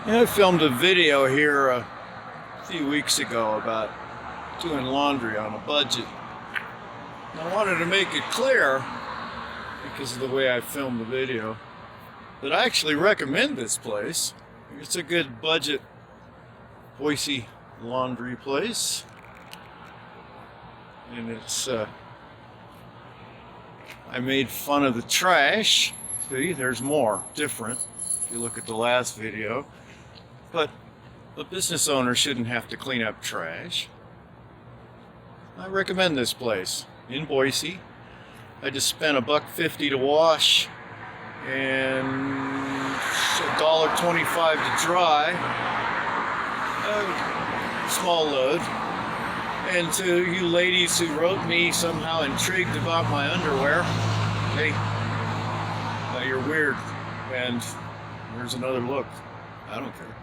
I filmed a video here a few weeks ago about doing laundry on a budget. And I wanted to make it clear, because of the way I filmed the video, that I actually recommend this place. It's a good budget Boise laundry place. And it's, I made fun of the trash. See, there's more, different, if you look at the last video. But a business owner shouldn't have to clean up trash. I recommend this place in Boise. I just spent $1.50 to wash and $1.25 to dry. A small load. And to you ladies who wrote me somehow intrigued about my underwear, hey, you're weird, and there's another look. I don't care.